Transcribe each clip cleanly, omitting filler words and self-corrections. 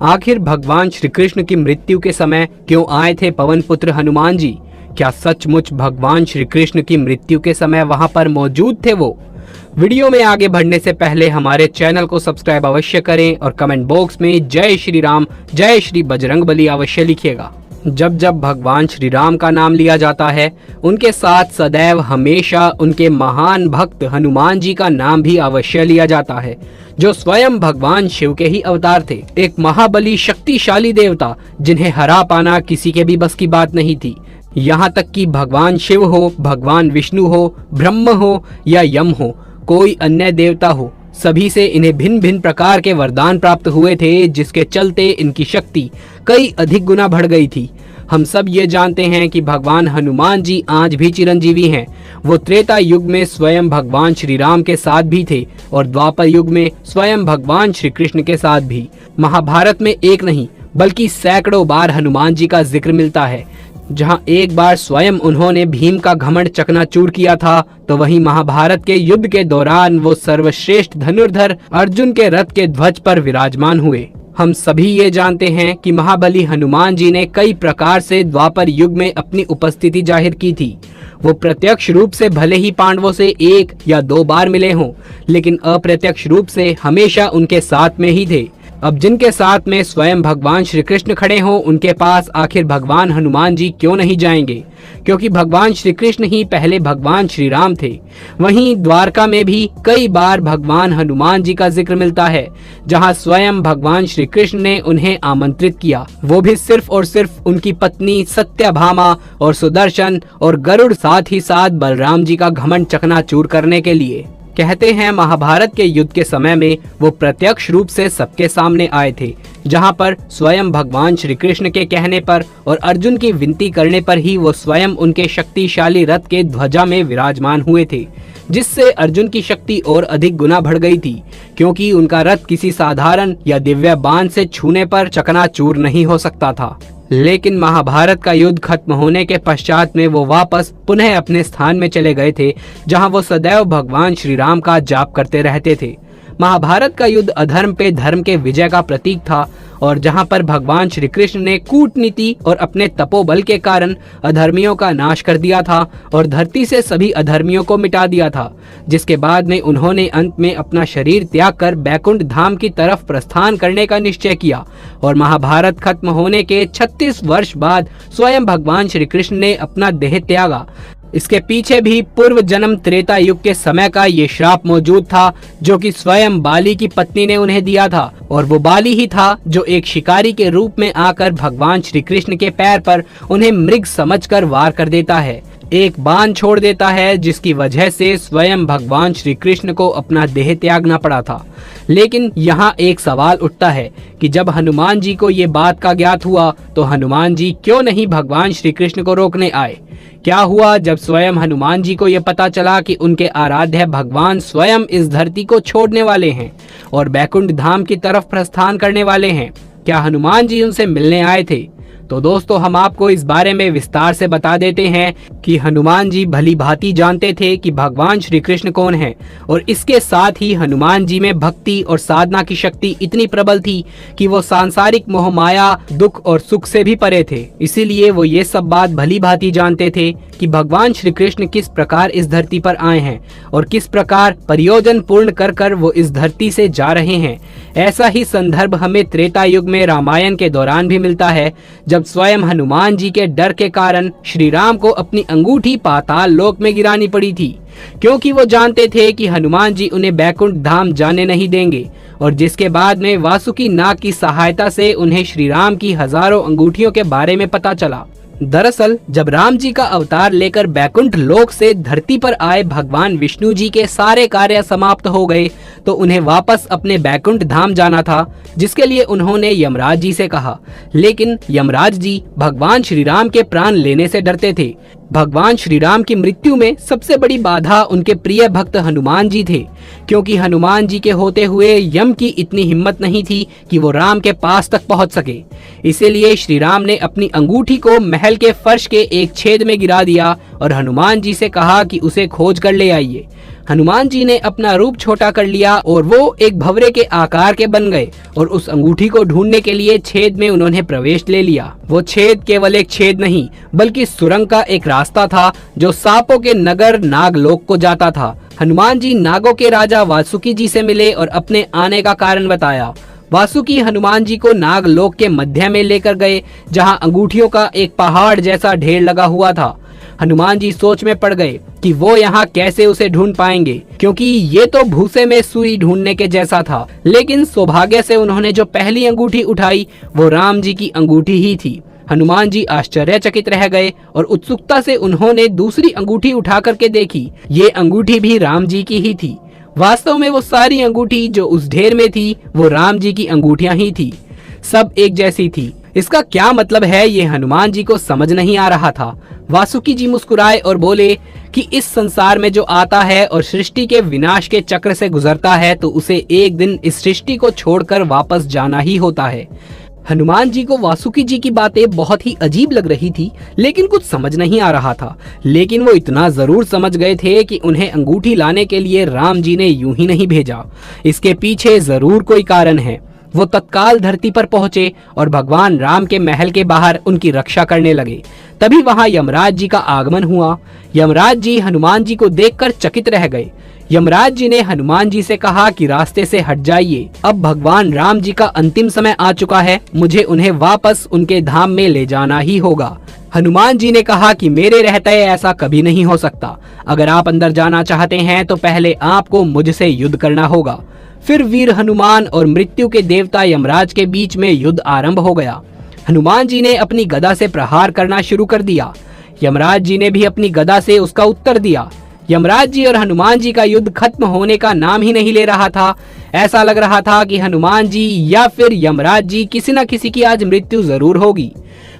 आखिर भगवान श्री कृष्ण की मृत्यु के समय क्यों आए थे पवन पुत्र हनुमान जी? क्या सचमुच भगवान श्री कृष्ण की मृत्यु के समय वहां पर मौजूद थे वो? वीडियो में आगे बढ़ने से पहले हमारे चैनल को सब्सक्राइब अवश्य करें और कमेंट बॉक्स में जय श्री राम, जय श्री बजरंगबली अवश्य लिखिएगा। जब जब भगवान श्री राम का नाम लिया जाता है, उनके साथ सदैव हमेशा उनके महान भक्त हनुमान जी का नाम भी अवश्य लिया जाता है, जो स्वयं भगवान शिव के ही अवतार थे। एक महाबली शक्तिशाली देवता जिन्हें हरा पाना किसी के भी बस की बात नहीं थी। यहाँ तक कि भगवान शिव हो, भगवान विष्णु हो, ब्रह्म हो या यम हो, कोई अन्य देवता हो, सभी से इन्हें भिन्न भिन्न प्रकार के वरदान प्राप्त हुए थे, जिसके चलते इनकी शक्ति कई अधिक गुना बढ़ गई थी। हम सब ये जानते हैं कि भगवान हनुमान जी आज भी चिरंजीवी हैं। वो त्रेता युग में स्वयं भगवान श्री राम के साथ भी थे और द्वापर युग में स्वयं भगवान श्री कृष्ण के साथ भी। महाभारत में एक नहीं बल्कि सैकड़ों बार हनुमान जी का जिक्र मिलता है। जहां एक बार स्वयं उन्होंने भीम का घमंड चकनाचूर किया था, तो वहीं महाभारत के युद्ध के दौरान वो सर्वश्रेष्ठ धनुर्धर अर्जुन के रथ के ध्वज पर विराजमान हुए। हम सभी ये जानते हैं कि महाबली हनुमान जी ने कई प्रकार से द्वापर युग में अपनी उपस्थिति जाहिर की थी। वो प्रत्यक्ष रूप से भले ही पांडवों से एक या दो बार मिले हों, लेकिन अप्रत्यक्ष रूप से हमेशा उनके साथ में ही थे। अब जिनके साथ में स्वयं भगवान श्री कृष्ण खड़े हों, उनके पास आखिर भगवान हनुमान जी क्यों नहीं जाएंगे? क्योंकि भगवान श्री कृष्ण ही पहले भगवान श्री राम थे। वहीं द्वारका में भी कई बार भगवान हनुमान जी का जिक्र मिलता है, जहां स्वयं भगवान श्री कृष्ण ने उन्हें आमंत्रित किया, वो भी सिर्फ और सिर्फ उनकी पत्नी सत्यभामा और सुदर्शन और गरुड़, साथ ही साथ बलराम जी का घमंड चकनाचूर करने के लिए। कहते हैं महाभारत के युद्ध के समय में वो प्रत्यक्ष रूप से सबके सामने आए थे, जहां पर स्वयं भगवान श्री कृष्ण के कहने पर और अर्जुन की विनती करने पर ही वो स्वयं उनके शक्तिशाली रथ के ध्वजा में विराजमान हुए थे, जिससे अर्जुन की शक्ति और अधिक गुना बढ़ गई थी, क्योंकि उनका रथ किसी साधारण या दिव्य बाण से छूने पर चकनाचूर नहीं हो सकता था। लेकिन महाभारत का युद्ध खत्म होने के पश्चात में वो वापस पुनः अपने स्थान में चले गए थे, जहां वो सदैव भगवान श्री राम का जाप करते रहते थे। महाभारत का युद्ध अधर्म पे धर्म के विजय का प्रतीक था, और जहां पर भगवान श्री कृष्ण ने कूटनीति और अपने तपोबल के कारण अधर्मियों का नाश कर दिया था और धरती से सभी अधर्मियों को मिटा दिया था, जिसके बाद में उन्होंने अंत में अपना शरीर त्याग कर बैकुंठ धाम की तरफ प्रस्थान करने का निश्चय किया। और महाभारत खत्म होने के 36 वर्ष बाद स्वयं भगवान श्री कृष्ण ने अपना देह त्यागा। इसके पीछे भी पूर्व जन्म त्रेता युग के समय का ये श्राप मौजूद था, जो कि स्वयं बाली की पत्नी ने उन्हें दिया था। और वो बाली ही था जो एक शिकारी के रूप में आकर भगवान श्री कृष्ण के पैर पर उन्हें मृग समझकर वार कर देता है, एक बाण छोड़ देता है, जिसकी वजह से स्वयं भगवान श्री कृष्ण को अपना देह त्यागना पड़ा था। लेकिन यहाँ एक सवाल उठता है कि जब हनुमान जी को ये बात का ज्ञात हुआ, तो हनुमान जी क्यों नहीं भगवान श्री कृष्ण को रोकने आए? क्या हुआ जब स्वयं हनुमान जी को यह पता चला कि उनके आराध्य भगवान स्वयं इस धरती को छोड़ने वाले हैं और बैकुंठ धाम की तरफ प्रस्थान करने वाले हैं? क्या हनुमान जी उनसे मिलने आए थे? तो दोस्तों, हम आपको इस बारे में विस्तार से बता देते हैं कि हनुमान जी भली भांति जानते थे कि भगवान श्री कृष्ण कौन है, और इसके साथ ही हनुमान जी में भक्ति और साधना की शक्ति इतनी प्रबल थी कि वो सांसारिक मोह माया, दुख और सुख से भी परे थे। इसीलिए वो ये सब बात भली भांति जानते थे कि भगवान श्री कृष्ण किस प्रकार इस धरती पर आए हैं और किस प्रकार प्रयोजन पूर्ण कर कर वो इस धरती से जा रहे हैं। ऐसा ही संदर्भ हमें त्रेता युग में रामायण के दौरान भी मिलता है, जब स्वयं हनुमान जी के डर के कारण श्री राम को अपनी अंगूठी पाताल लोक में गिरानी पड़ी थी, क्योंकि वो जानते थे कि हनुमान जी उन्हें बैकुंठ धाम जाने नहीं देंगे। और जिसके बाद में वासुकी नाग की सहायता से उन्हें श्री राम की हजारों अंगूठियों के बारे में पता चला। दरअसल जब राम जी का अवतार लेकर बैकुंठ लोक से धरती पर आए भगवान विष्णु जी के सारे कार्य समाप्त हो गए, तो उन्हें वापस अपने बैकुंठ धाम जाना था, जिसके लिए उन्होंने यमराज जी से कहा। लेकिन यमराज जी भगवान श्री राम के प्राण लेने से डरते थे। भगवान श्री राम की मृत्यु में सबसे बड़ी बाधा उनके प्रिय भक्त हनुमान जी थे, क्योंकि हनुमान जी के होते हुए यम की इतनी हिम्मत नहीं थी कि वो राम के पास तक पहुंच सके। इसीलिए श्री राम ने अपनी अंगूठी को महल के फर्श के एक छेद में गिरा दिया और हनुमान जी से कहा कि उसे खोज कर ले आइए। हनुमान जी ने अपना रूप छोटा कर लिया और वो एक भंवरे के आकार के बन गए और उस अंगूठी को ढूंढने के लिए छेद में उन्होंने प्रवेश ले लिया। वो छेद केवल एक छेद नहीं बल्कि सुरंग का एक रास्ता था जो सांपों के नगर नागलोक को जाता था। हनुमान जी नागों के राजा वासुकी जी से मिले और अपने आने का कारण बताया। वासुकी हनुमान जी को नागलोक के मध्य में लेकर गए जहां अंगूठियों का एक पहाड़ जैसा ढेर लगा हुआ था। हनुमान जी सोच में पड़ गए कि वो यहाँ कैसे उसे ढूंढ पाएंगे, क्योंकि ये तो भूसे में सुई ढूंढने के जैसा था। लेकिन सौभाग्य से उन्होंने जो पहली अंगूठी उठाई वो राम जी की अंगूठी ही थी। हनुमान जी आश्चर्यचकित रह गए और उत्सुकता से उन्होंने दूसरी अंगूठी उठा करके देखी। ये अंगूठी भी राम जी की ही थी। वास्तव में वो सारी अंगूठी जो उस ढेर में थी वो राम जी की अंगूठियां ही थी। सब एक जैसी थी। इसका क्या मतलब है ये हनुमान जी को समझ नहीं आ रहा था। वासुकी जी मुस्कुराए और बोले कि इस संसार में जो आता है और सृष्टि के विनाश के चक्र से गुजरता है तो उसे एक दिन इस सृष्टि को छोड़कर वापस जाना ही होता है। हनुमान जी को वासुकी जी की बातें बहुत ही अजीब लग रही थी, लेकिन कुछ समझ नहीं आ रहा था। लेकिन वो इतना जरूर समझ गए थे कि उन्हें अंगूठी लाने के लिए राम जी ने यूं ही नहीं भेजा। इसके पीछे जरूर कोई कारण है। वो तत्काल धरती पर पहुंचे और भगवान राम के महल के बाहर उनकी रक्षा करने लगे। तभी वहां यमराज जी का आगमन हुआ। यमराज जी हनुमान जी को देखकर चकित रह गए। यमराज जी ने हनुमान जी से कहा कि रास्ते से हट जाइए, अब भगवान राम जी का अंतिम समय आ चुका है, मुझे उन्हें वापस उनके धाम में ले जाना ही होगा। हनुमान जी ने कहा कि मेरे रहते ऐसा कभी नहीं हो सकता। अगर आप अंदर जाना चाहते हैं तो पहले आपको मुझसे युद्ध करना होगा। फिर वीर हनुमान और मृत्यु के देवता यमराज के बीच में युद्ध आरंभ हो गया। हनुमान जी ने अपनी गदा से प्रहार करना शुरू कर दिया। यमराज जी ने भी अपनी गदा से उसका उत्तर दिया। यमराज जी और हनुमान जी का युद्ध खत्म होने का नाम ही नहीं ले रहा था। ऐसा लग रहा था कि हनुमान जी या फिर यमराज जी किसी न किसी की आज मृत्यु जरूर होगी।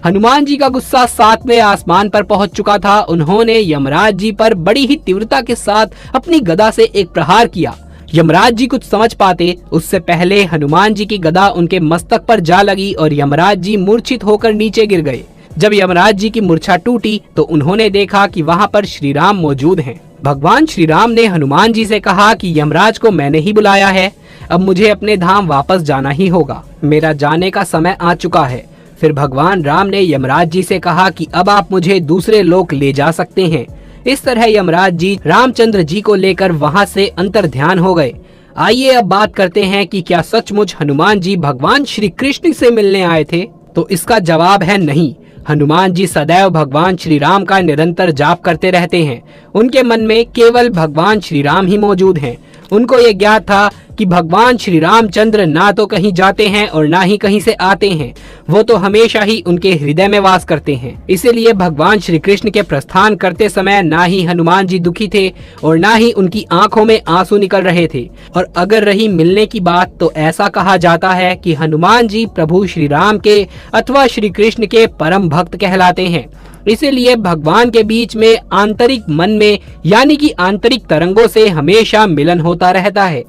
हनुमान जी का गुस्सा 7वें आसमान पर पहुंच चुका था। उन्होंने यमराज जी पर बड़ी ही तीव्रता के साथ अपनी गदा से एक प्रहार किया। यमराज जी कुछ समझ पाते उससे पहले हनुमान जी की गदा उनके मस्तक पर जा लगी और यमराज जी मूर्छित होकर नीचे गिर गए। जब यमराज जी की मूर्छा टूटी तो उन्होंने देखा कि वहां पर श्री राम मौजूद हैं। भगवान श्री राम ने हनुमान जी से कहा कि यमराज को मैंने ही बुलाया है, अब मुझे अपने धाम वापस जाना ही होगा, मेरा जाने का समय आ चुका है। फिर भगवान राम ने यमराज जी से कहा कि अब आप मुझे दूसरे लोक ले जा सकते हैं। इस तरह यमराज जी रामचंद्र जी को लेकर वहां से अंतर ध्यान हो गए। आइए अब बात करते हैं कि क्या सचमुच हनुमान जी भगवान श्री कृष्ण से मिलने आए थे? तो इसका जवाब है नहीं। हनुमान जी सदैव भगवान श्री राम का निरंतर जाप करते रहते हैं। उनके मन में केवल भगवान श्री राम ही मौजूद हैं। उनको ये ज्ञात था कि भगवान श्री रामचंद्र ना तो कहीं जाते हैं और ना ही कहीं से आते हैं, वो तो हमेशा ही उनके हृदय में वास करते हैं। इसीलिए भगवान श्री कृष्ण के प्रस्थान करते समय ना ही हनुमान जी दुखी थे और ना ही उनकी आंखों में आंसू निकल रहे थे। और अगर रही मिलने की बात तो ऐसा कहा जाता है कि हनुमान जी प्रभु श्री राम के अथवा श्री कृष्ण के परम भक्त कहलाते हैं। इसीलिए भगवान के बीच में आंतरिक मन में यानी कि आंतरिक तरंगों से हमेशा मिलन होता रहता है।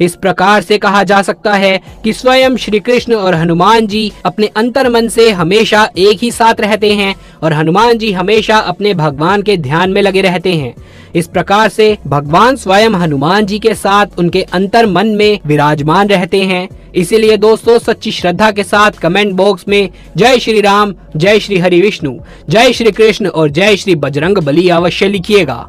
इस प्रकार से कहा जा सकता है कि स्वयं श्री कृष्ण और हनुमान जी अपने अंतर मन से हमेशा एक ही साथ रहते हैं और हनुमान जी हमेशा अपने भगवान के ध्यान में लगे रहते हैं। इस प्रकार से भगवान स्वयं हनुमान जी के साथ उनके अंतर मन में विराजमान रहते हैं। इसीलिए दोस्तों सच्ची श्रद्धा के साथ कमेंट बॉक्स में जय श्री राम, जय श्री हरि विष्णु, जय श्री कृष्ण और जय श्री बजरंग बली अवश्य लिखिएगा।